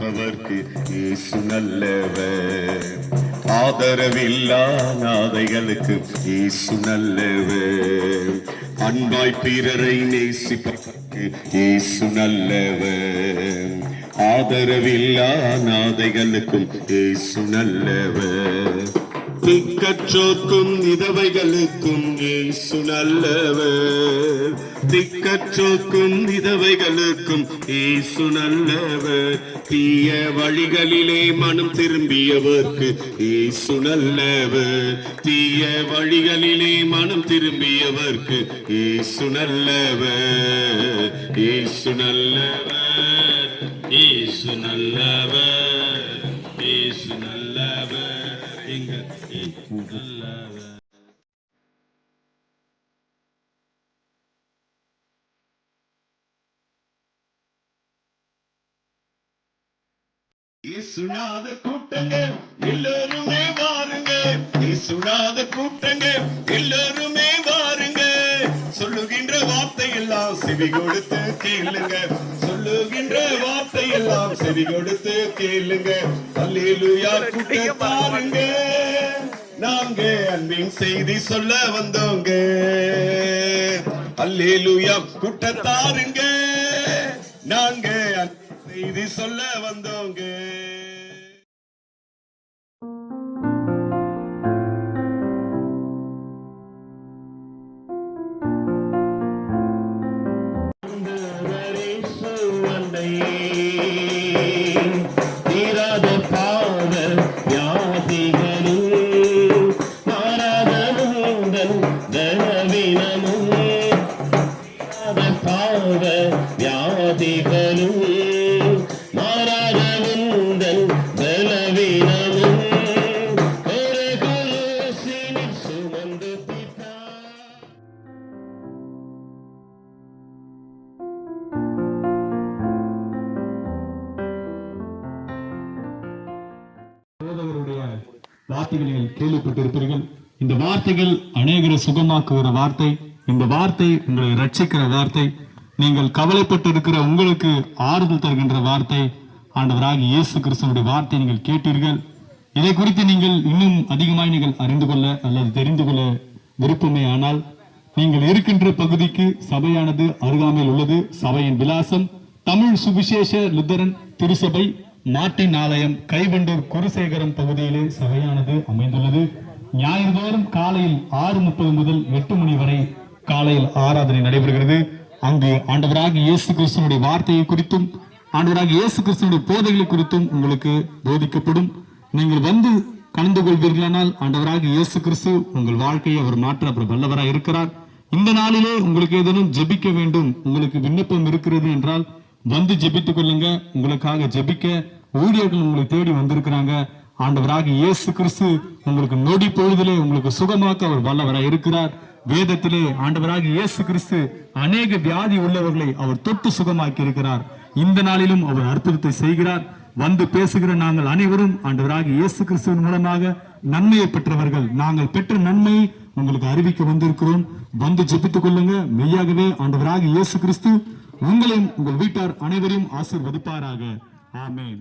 இருப்பவர்க்கு இயேசு நல்லவர். ஆதரவில்லா நாதைகளுக்கு இயேசு நல்லவர். அன்பாய் பிறரை நேசிப்பவர்க்கு இயேசு நல்லவர். ஆதரவில்லா நாதைகளுக்கும் இயேசு நல்லவர். திக்கற்றோர்க்கும் விதவைகளுக்கும் இயேசு நல்லவர். திக்கற்றோர்க்கும் விதவைகளுக்கும் இயேசு நல்லவர். தீய வழிகளிலே மனம் திரும்பியவர்க்கு இயேசு நல்லவர். தீய வழிகளிலே மனம் திரும்பியவர்க்கு இயேசு நல்லவர். இயேசு நல்லவர். இயேசு நல்லவர். இயேசு நல்லவர். எங்கள் இயேசு நல்லவர். இயேசுநாத கூட்டங்க எல்லாருமே வாருங்க. இயேசுநாத கூட்டங்க எல்லாருமே வாருங்க. சொல்லுகின்ற வார்த்தை எல்லாம் செவி கொடுத்து கேளுங்க. சொல்லுகின்ற வார்த்தை எல்லாம் செவி கொடுத்து கேளுங்க. அல்லேலூயா கூட்டத்தாருங்க. நாங்க அன்பின் செய்தி சொல்ல வந்தோங்க. அல்லேலூயா கூட்டத்தாருங்க. நாங்க செய்தி சொல்ல வந்தோங்க. வார்த்தைகளில் கேள்விப்பட்டிருப்பீர்கள். இந்த வார்த்தைகள் அநேகரை சுகமாக்குகிற வார்த்தை. இந்த வார்த்தை உங்களை ரட்சிக்கிற வார்த்தை. நீங்கள் கவலைப்பட்டு இருக்கிற உங்களுக்கு ஆறுதல் தருகின்ற வார்த்தை. ஆண்டவராகிய இயேசு கிறிஸ்துவினுடைய வார்த்தை நீங்கள் கேட்டீர்கள். இதை குறித்து நீங்கள் இன்னும் அதிகமாய் நீங்கள் அறிந்து கொள்ள அல்லது தெரிந்து கொள்ள விருப்பமே ஆனால் நீங்கள் இருக்கின்ற பகுதிக்கு சபையானது அருகாமையில் உள்ளது. சபையின் விலாசம் தமிழ் சுவிசேஷ லுத்தரன் திருசபை, மார்ட்டின் ஆலயம், கைவண்டூர், குருசேகரம் பகுதியிலே சபையானது அமைந்துள்ளது. ஞாயிறுதோறும் காலையில் 6:30 முதல் 8 மணி வரை காலையில் ஆராதனை நடைபெறுகிறது. அங்கு ஆண்டவராகிய இயேசு கிறிஸ்துவினுடைய வார்த்தையை குறித்தும் ஆண்டவராகிய இயேசு கிறிஸ்துவினுடைய போதைகளை குறித்தும் உங்களுக்கு போதிக்கப்படும். நீங்கள் வந்து கலந்து கொள்வீர்களானால் ஆண்டவராகிய இயேசு கிறிஸ்து உங்கள் வாழ்க்கையை அவர் மாற்ற அவர் வல்லவராக இருக்கிறார். இந்த நாளிலே உங்களுக்கு ஏதேனும் ஜெபிக்க வேண்டும், உங்களுக்கு விண்ணப்பம் இருக்கிறது என்றால் வந்து ஜெபித்துக் கொள்ளுங்க. உங்களுக்காக ஜெபிக்க ஊழியர்கள் உங்களை தேடி வந்திருக்கிறாங்க. ஆண்டவராகிய இயேசு கிறிஸ்து உங்களுக்கு நொடி பொழுதிலே உங்களுக்கு சுகமாக்க அவர் வல்லவராக இருக்கிறார். வேதத்திலே ஆண்டவராகிய இயேசு கிறிஸ்து அநேக வியாதி உள்ளவர்களை அவர் தொட்டு சுகமாக்கி இருக்கிறார். இந்த நாளிலும் அவர் அற்புதத்தை செய்கிறார். வந்து பேசுகிற நாங்கள் அனைவரும் ஆண்டவராகிய இயேசு கிறிஸ்துவின் மூலமாக நன்மையை பெற்றவர்கள். நாங்கள் பெற்ற நன்மையை உங்களுக்கு அறிவிக்க வந்திருக்கிறோம். வந்து ஜெபித்துக் கொள்ளுங்க. மெய்யாகவே ஆண்டவராகிய இயேசு கிறிஸ்து உங்களையும் உங்கள் வீட்டார் அனைவரையும் ஆசீர்வதிப்பாராக. ஆமென்.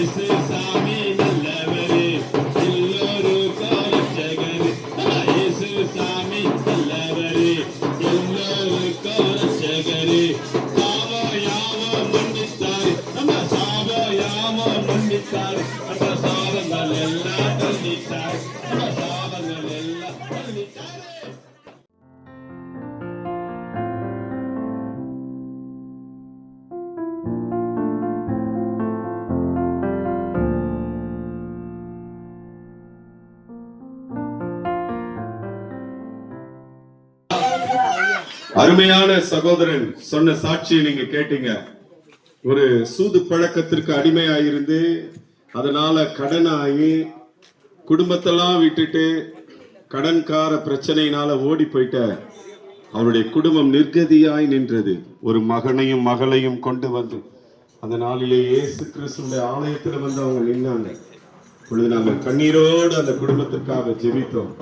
இயேசு சாமி நல்லவரே, எல்லோருக்கும் ரட்சகரே. இயேசு சாமி நல்லவரே, எல்லோருக்கும் ரட்சகரே. பாவம் யாவும் மன்னித்தாரே, நம்ம சாபம் யாவும் மன்னித்தாரே, நம்ம சாபங்கள் எல்லாம் தள்ளித்தாரே, நம்ம சாபங்கள் எல்லாம் தள்ளித்தாரே. அருமையான சகோதரன் சொன்ன சாட்சியை நீங்க கேட்டீங்க. ஒரு சூது பழக்கத்திற்கு அடிமையாயிருந்து அதனால கடனாகி குடும்பத்தெல்லாம் விட்டுட்டு கடன்கார பிரச்சனையினால ஓடி போயிட்ட அவருடைய குடும்பம் நிர்கதியாய் நின்றது. ஒரு மகனையும் மகளையும் கொண்டு வந்து அந்த நாளிலே இயேசு கிறிஸ்துவின் ஆலயத்தில் வந்து அவங்க நின்னாங்க. பொழுது நாங்கள் கண்ணீரோடு அந்த குடும்பத்திற்காக ஜெபித்தோம்.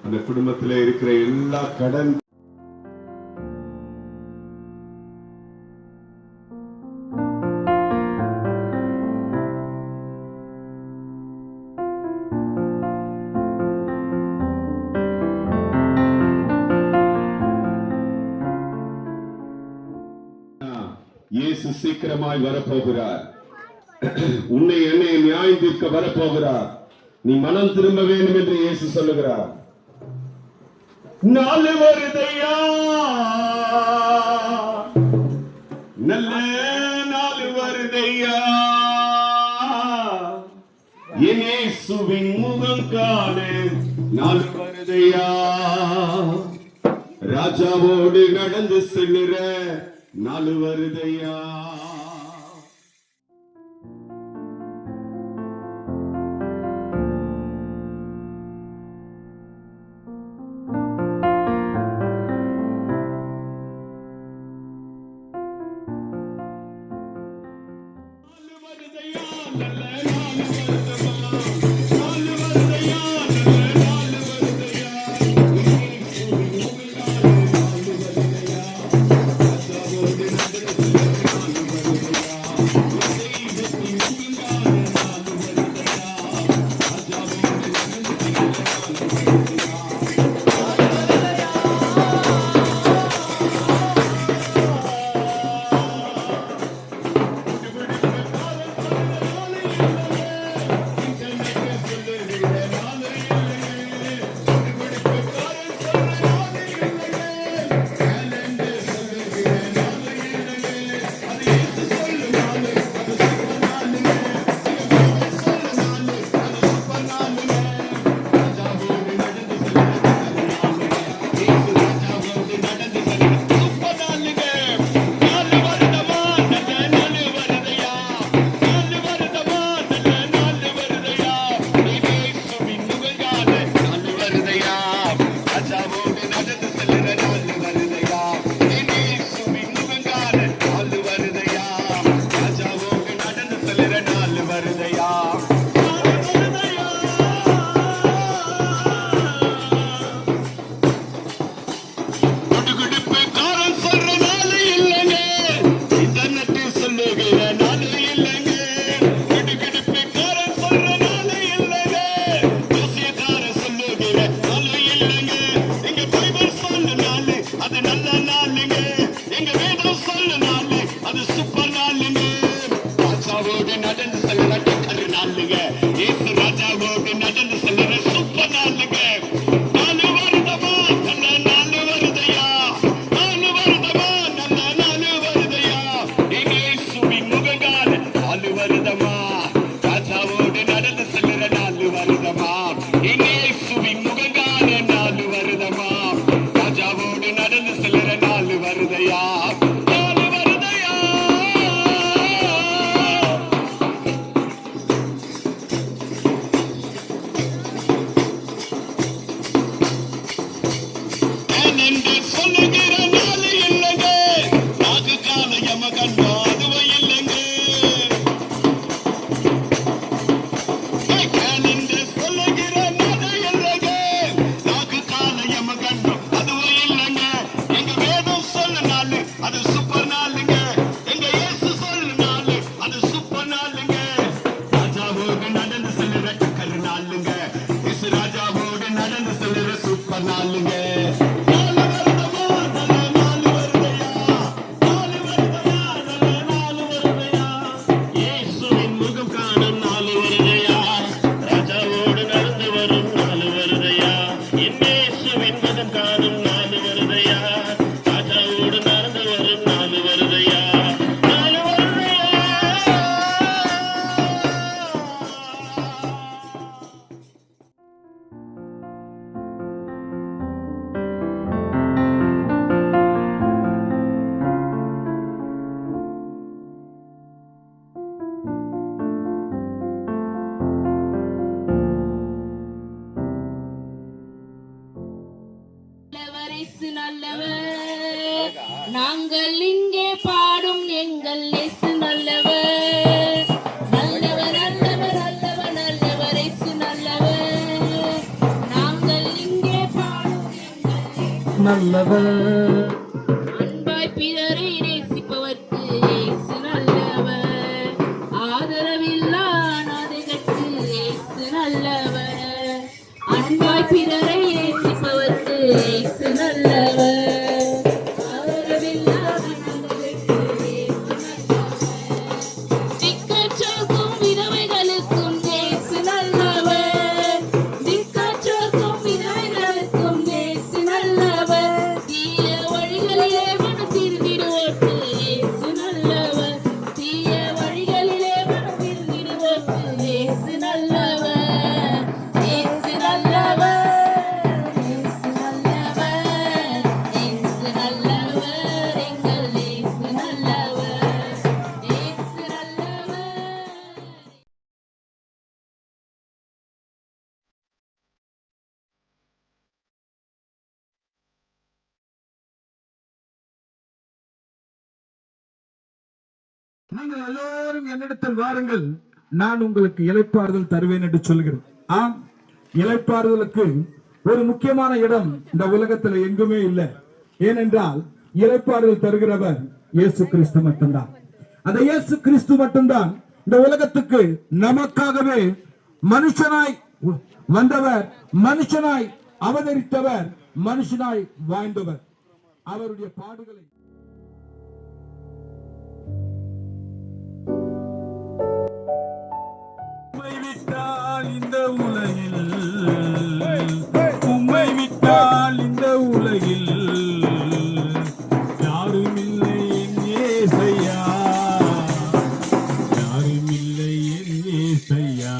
அந்த குடும்பத்திலே இருக்கிற எல்லா கடன் இயேசு சீக்கிரமாய் வரப்போகிறார். உன்னை என்னை நியாயம் தீர்க்க வரப்போகிறார். நீ மனம் திரும்ப வேண்டும் என்று இயேசு சொல்லுகிறார். நாலு வருதையா, நல்ல நாலு வருதையா, என் இயேசுவின் முகம் காண நாலு வருதையா, ராஜாவோடு நடந்து செல்லுற நாலு வருதையா. நல்லவர். அன்பாய் பிறரை நேசிப்பவர்க்கு இயேசு நல்லவர். ஆதரவில்லா அநாதைகளுக்கு இயேசு நல்லவர். அன்பாய் பிறரை நேசிப்பவர்க்கு இயேசு நல்லவர். ஆதரவில்லா அநாதைகளுக்கு இயேசு நல்லவர். திக்கற்றோர்க்கும் விதவைகளுக்கும் இயேசு நல்லவர். திக்கற்றோர்க்கும் விதவைகளுக்கும் இயேசு நல்லவர். தீய வழிகளிலே மனம் திருந்திடுவோர்க்கு இயேசு நல்லவர். தீய வழிகளிலே மனம் திருந்திடுவோர்க்கு இயேசு நல்லவர். இயேசு நல்லவர். இயேசு நல்லவர். இயேசு நல்லவர். எங்கள் இயேசு நல்லவர். இயேசு நல்லவர். நீங்கள் எல்லோரும் என்னிடத்தில் வாருங்கள், நான் உங்களுக்கு இளைப்பாறுதல் தருவேன் என்று சொல்கிறேன். ஆம், இளைப்பாறுதலுக்கு ஒரு முக்கியமான இடம் இந்த உலகத்தில் எங்குமே இல்லை. ஏனென்றால் இளைப்பாறுதல் தருகிறவர் இயேசு கிறிஸ்து மட்டும்தான். அந்த இயேசு கிறிஸ்து மட்டும்தான் இந்த உலகத்துக்கு நமக்காகவே மனுஷனாய் வந்தவர், மனுஷனாய் அவதரித்தவர், மனுஷனாய் வாழ்ந்தவர். அவருடைய பாடுகளை இந்த உலகில், உம்மை விட்டால் இந்த உலகில் யாரும் இல்லை என் இயேசையா, யாரும் இல்லை என் இயேசையா.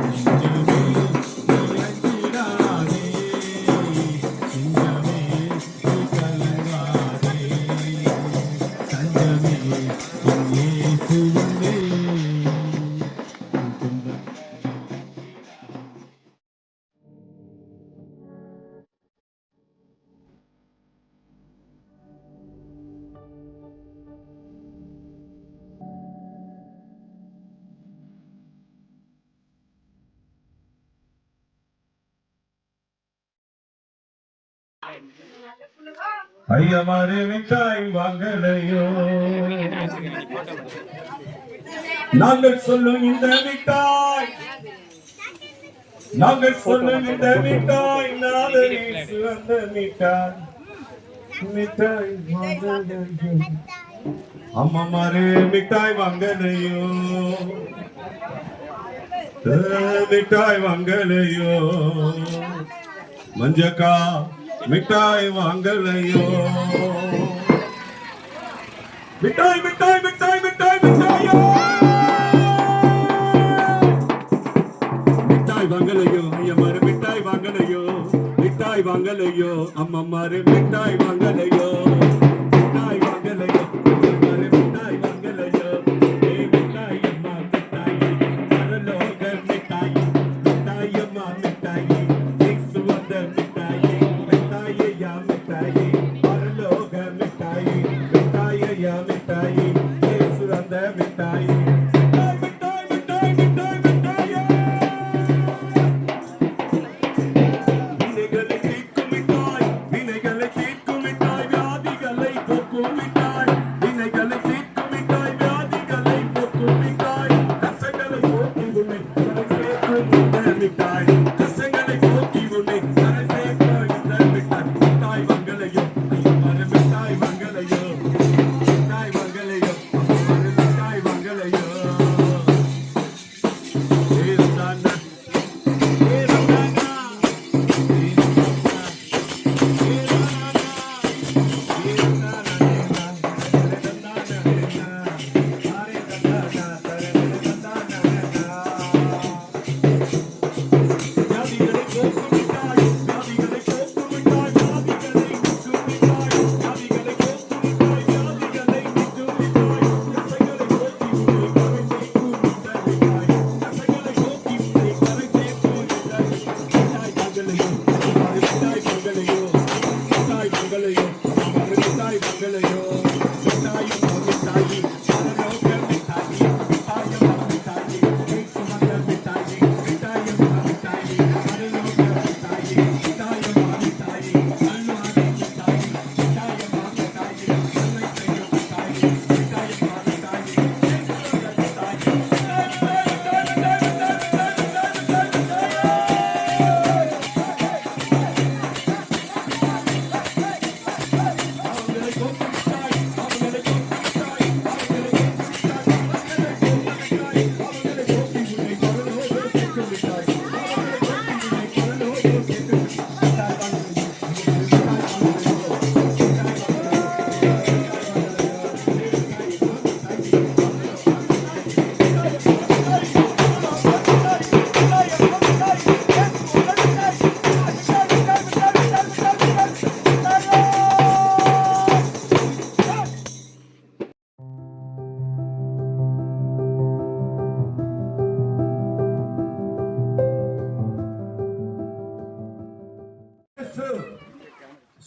நெஞ்சமே நீ அஞ்சிடாதே, நெஞ்சமே நீ கலங்காதே, தஞ்சமே என் இயேசுவே. ஐயமாரே மிட்டாய் வாங்கலையோ, நாங்கள் சொல்லும் இந்த மிட்டாய், நாங்கள் சொல்லும் இந்த மிட்டாய், நாதனே சிறந்த மிட்டாய், மிட்டாய் வாங்கலையோ. அம்மாமாரே மிட்டாய் வாங்கலையோ, மிட்டாய் வாங்கலையோ. மஞ்சக்கா மிட்டாய் வாங்கலையோ, மிட்டாய் மிட்டாய் மிட்டாய் மிட்டாய் மிட்டாயோ, மிட்டாய் வாங்கலையோ. ஐயமாரு மிட்டாய் வாங்கலையோ, மிட்டாய் வாங்கலையோ. அம்மம்மாரு மிட்டாய் வாங்கலையோ, மிட்டாய் வாங்கலையோ. ஐயமாரு மிட்டாய் வாங்கலையோ. ஏ மிட்டாய் அம்மா மிட்டாய், பரலோக மிட்டாய், மிட்டாய் அம்மா மிட்டாய், இயேசு வந்த மிட்டாய், மிட்டாயையா மிட்டாய், பரலோக மிட்டாய், மிட்டாயையா மிட்டாய், இயேசு வந்த மிட்டாய். மிட்டாய் மிட்டாய் மிட்டாய் மிட்டாயே, வினைகளை தீர்க்கும் மிட்டாய், வினைகளை தீர்க்கும்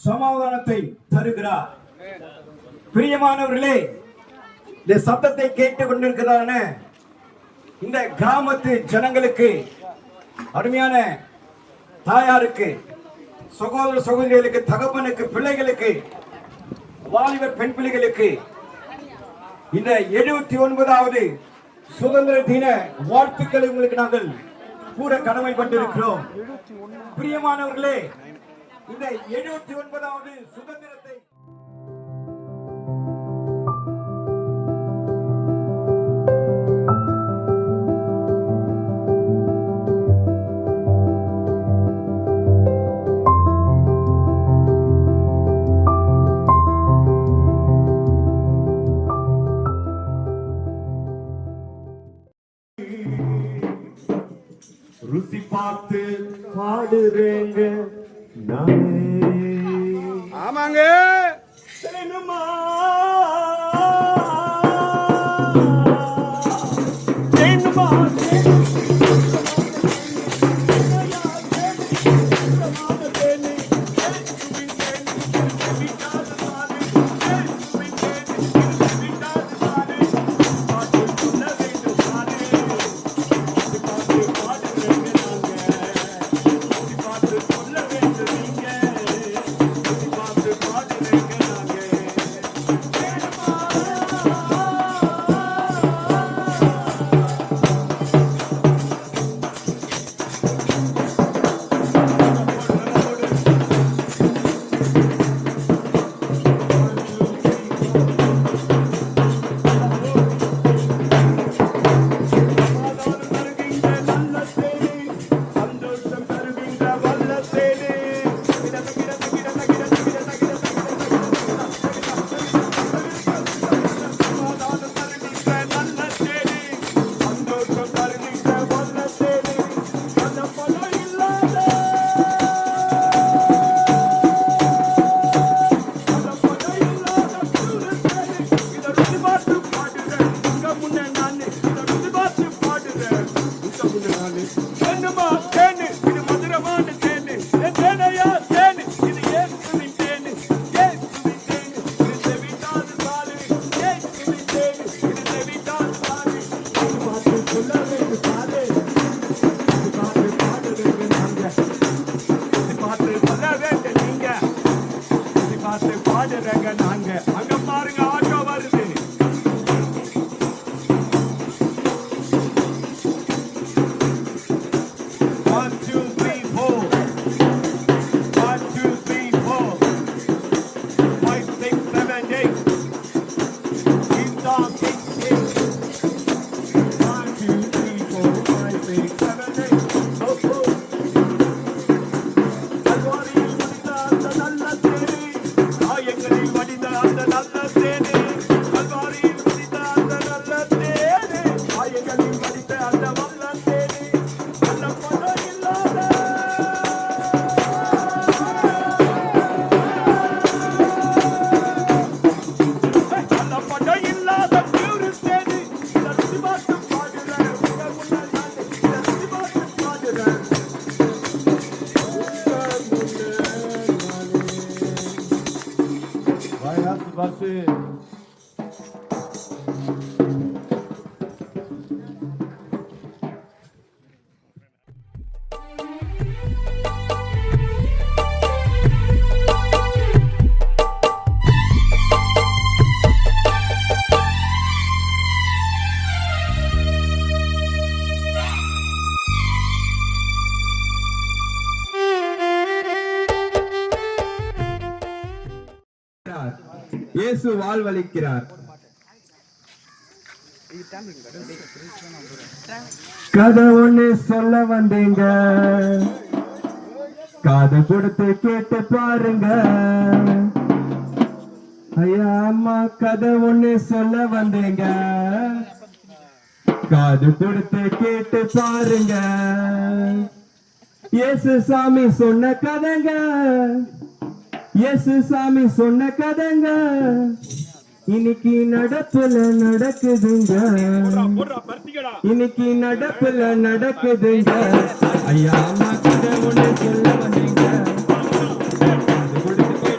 சமாதானத்தை தருகிறார். பிரியமானவர்களே, இந்த சத்தத்தை கேட்டுக் கொண்டிருக்கிறான இந்த கிராமத்து ஜனங்களுக்கு, அருமையான தாயாருக்கு, சகோதர சகோதரிகளுக்கு, தகப்பனுக்கு, பிள்ளைகளுக்கு, வாலிப பெண் பிள்ளைகளுக்கு இந்த 79வது சுதந்திர தின வாழ்த்துக்களை உங்களுக்கு நாங்கள் கூற கடமைப்பட்டிருக்கிறோம். பிரியமானவர்களே, இந்த 79வது சுதந்திரத்தை ருசி பார்த்து பாடுறேங்க நானே. ஆமாங்க. சினிமா சினிமா பாடுறங்க நாங்க. அங்க பாருங்க, ஆட்டோ வருது. இயேசு வாழ்வளிக்கிறார். கதை ஒண்ணு சொல்ல வந்தீங்க, காது கொடுத்து கேட்டு பாருங்க. ஐயா அம்மா, கதை ஒண்ணு சொல்ல வந்தீங்க, காது கொடுத்து கேட்டு பாருங்க. இயேசு சாமி சொன்ன கதைங்க, இயேசு சாமி சொன்ன கதைங்க, இன்னைக்கு நடப்புல நடக்குதுங்க, இன்னைக்கு நடப்புல நடக்குதுங்க. ஐயா அம்மா, கதை ஒண்ணு சொல்ல வந்தீங்க, அது கொடுத்து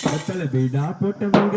கத்தல பீடா போட்டவங்க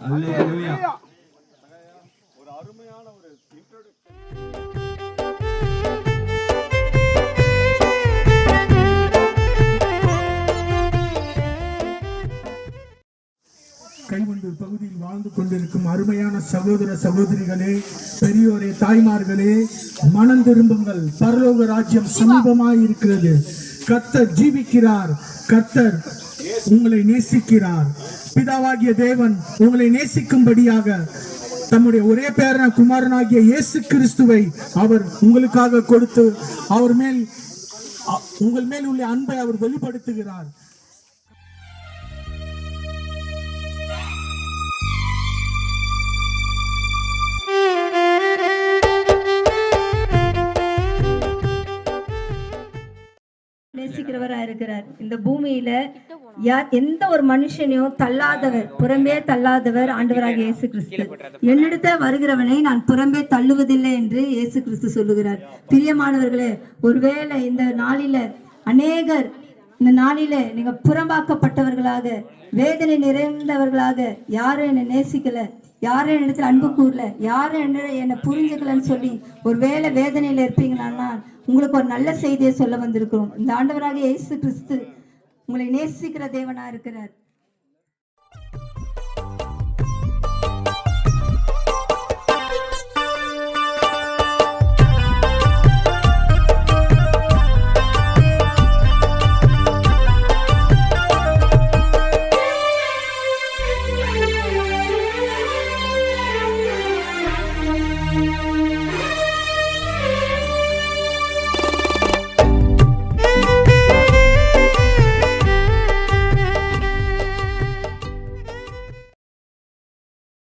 அல்லேலூயா. கைவண்டூர் பகுதியில் வாழ்ந்து கொண்டிருக்கும் அருமையான சகோதர சகோதரிகளே, பெரியோரே, தாய்மார்களே, மனம் திரும்புங்கள். பரலோக ராஜ்யம் சமீபமாய் இருக்கிறது. கர்த்தர் ஜீவிக்கிறார். கர்த்தர் உங்களை நேசிக்கிறார். பிதாவாகிய தேவன் உங்களை நேசிக்கும்படியாக தம்முடைய ஒரே பேரான குமாரனாகிய இயேசு கிறிஸ்துவை அவர் உங்களுக்காக கொடுத்து உங்கள் மேல் உள்ள அன்பை அவர் வெளிப்படுத்துகிறார். நேசிக்கிறவரா இருக்கிறார். இந்த பூமியில எந்த ஒரு மனுஷனையும் தள்ளாதவர், புறம்பே தள்ளாதவர் ஆண்டவராக இயேசு கிறிஸ்து. என்னிடத்த வருகிறவனை நான் புறம்பே தள்ளுவதில்லை என்று இயேசு கிறிஸ்து சொல்லுகிறார். பிரியமானவர்களே, ஒருவேளை இந்த நாளில அநேகர் இந்த நாளில நீங்க புறம்பாக்கப்பட்டவர்களாக, வேதனை நிறைந்தவர்களாக, யாரும் என்னை நேசிக்கல, யாரும் என்னிடத்துல அன்பு கூறல, யாரும் என்னை புரிஞ்சுக்கலன்னு சொல்லி ஒருவேளை வேதனையில இருப்பீங்கன்னா உங்களுக்கு ஒரு நல்ல செய்தியை சொல்ல வந்திருக்கிறோம். இந்த ஆண்டவராக இயேசு கிறிஸ்து உங்களை நேசிக்கிற தேவனா இருக்கிறார்.